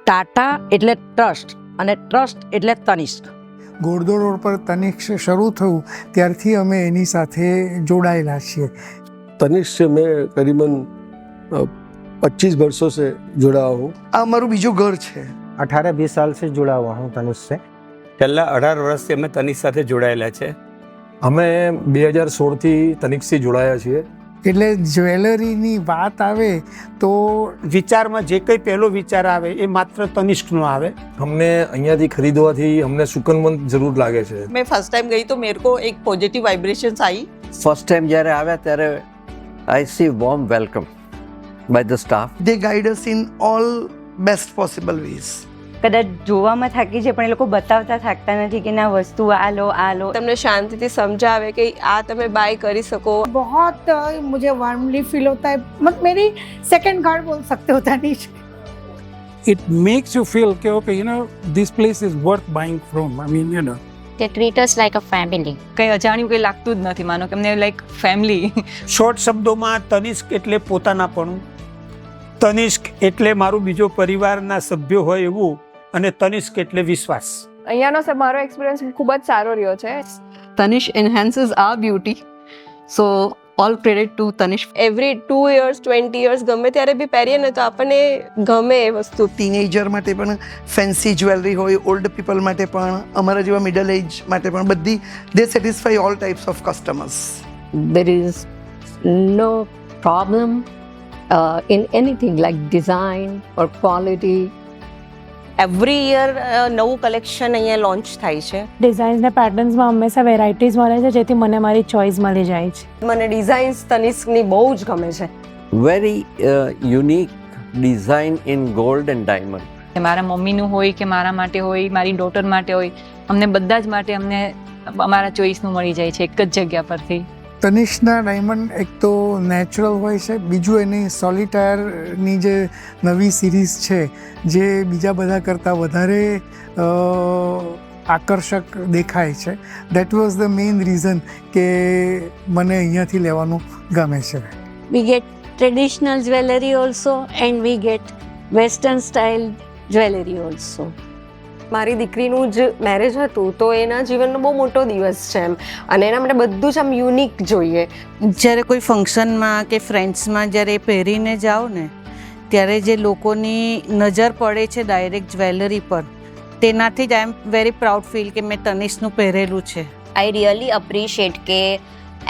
ટાટા એટલે ટ્રસ્ટ અને ટ્રસ્ટ એટલે તનિષ્ક. ઘોડદોડ રોડ પર તનિષ્ક શરૂ થયું ત્યારથી અમે એની સાથે જોડાયેલા છીએ. तनिष्क से मैं करीबन 25 वर्षों से जुड़ा हूँ. આ અમારું બીજું ઘર છે. 18-20 साल से जुड़ा हुआ हूँ तनिष्क से. છેલ્લા 18 વર્ષથી અમે તનિષ્ક સાથે જોડાયેલા છે. અમે 2016થી તનિષ્કથી જોડાયા છીએ. એટલે જ્વેલરીની વાત આવે તો વિચારમાં જે કંઈ પહેલો વિચાર આવે એ માત્ર તનિષ્કનો આવે. અમને અહીંયાથી ખરીદવાથી અમને સુકનવંત જરૂર લાગે છે. मैं फर्स्ट टाइम गई तो मेरे को एक पॉजिटिव वाइब्रेशंस आई. ફર્સ્ટ ટાઈમ જ્યારે આવ્યા ત્યારે I see warm welcome by the staff. They guide us in all best possible ways. કદાચ જોવામાં થાકી છે પણ એ લોકો બતાવતા થાકતા નથી કે ના વસ્તુ આ લો આ લો. તમને શાંતિથી સમજાવે કે આ તમે બાય કરી શકો. बहुत मुझे वार्मली फील होता है. मतलब मेरी सेकंड घर बोल सकते हो Tanishq. It makes you feel કે okay, you know, this place is worth buying from. I mean, you know. They treat us like a family. કંઈ અજાણ્યું કંઈ લાગતું જ નથી, માનો કે અમને લાઈક ફેમિલી. શોર્ટ શબ્દોમાં તનિષ્ક એટલે પોતાનાપણું, તનિષ્ક એટલે મારું બીજો પરિવારના સભ્યો હોય એવું, અને તનિષ્ક એટલે વિશ્વાસ. અહીંયાનો મારો એક્સપિરિયન્સ ખૂબ જ સારો રહ્યો છે. Tanishq enhances our beauty. So all credit to Tanishq. Every 2 years 20 years ગમે ત્યારે બી પહેરીએ ને તો આપણને ગમે એ વસ્તુ. ટીનેજર માટે પણ ફેન્સી જ્વેલરી હોય, ઓલ્ડ પીપલ માટે પણ, અમારા જેવા મિડલ એજ માટે પણ, બધી they satisfy all types of customers. There is no problem in anything like design or quality. Every year નવું કલેક્શન અહીંયા લોન્ચ થાય છે. ડિઝાઇન્સ ને પેટર્ન્સમાં હંમેશા વેરાયટીઝ મળે છે જેથી મને મારી ચોઇસ મળી જાય છે. મને ડિઝાઇન્સ તનિષ્કની બહુ જ ગમે છે. Very unique design in gold and diamond. મારા મમ્મીનું હોય કે મારા માટે હોય, મારી ડોટર માટે હોય, અમને બધા જ માટે અમને અમારા ચોઈસનું મળી જાય છે એક જ જગ્યા પરથી. તનિષ્કના ડાયમંડ એક તો નેચરલ હોય છે, બીજું એની સોલિટાયરની જે નવી સિરીઝ છે જે બીજા બધા કરતાં વધારે આકર્ષક દેખાય છે. That was the main reason કે મને અહીંયાથી લેવાનું ગમે છે. We get traditional jewelry also and we get western style jewelry also. મારી દીકરીનું જ મેરેજ હતું તો એના જીવનનો બહુ મોટો દિવસ છે એમ, અને એના માટે બધું જ આમ યુનિક જોઈએ. જ્યારે કોઈ ફંક્શનમાં કે ફ્રેન્ડ્સમાં જ્યારે પહેરીને જાઓ ને ત્યારે જે લોકોની નજર પડે છે ડાયરેક્ટ જ્વેલરી પર, તેનાથી જ આઈ એમ વેરી પ્રાઉડ ફીલ કે મેં તનિષ્કનું પહેરેલું છે. I really appreciate કે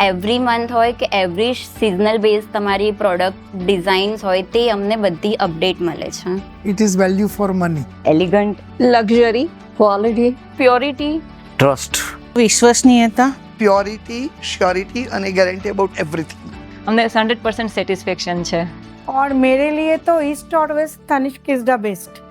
એવરી મંથ હોય કે એવરી સિઝનલ બેઝ તમારી પ્રોડક્ટ ડિઝાઇન્સ હોય તે અમને બધી અપડેટ મળે છે. It is value for money. Elegant, luxury, Quality. Purity, trust, વિશ્વસનીયતા, પ્યોરિટી, શ્યોરિટી અને ગેરંટી અબાઉટ એવરીથિંગ. અમને 100% સેટિસ્ફેક્શન છે. और मेरे लिए तो ईस्ट और west Tanishq is the best.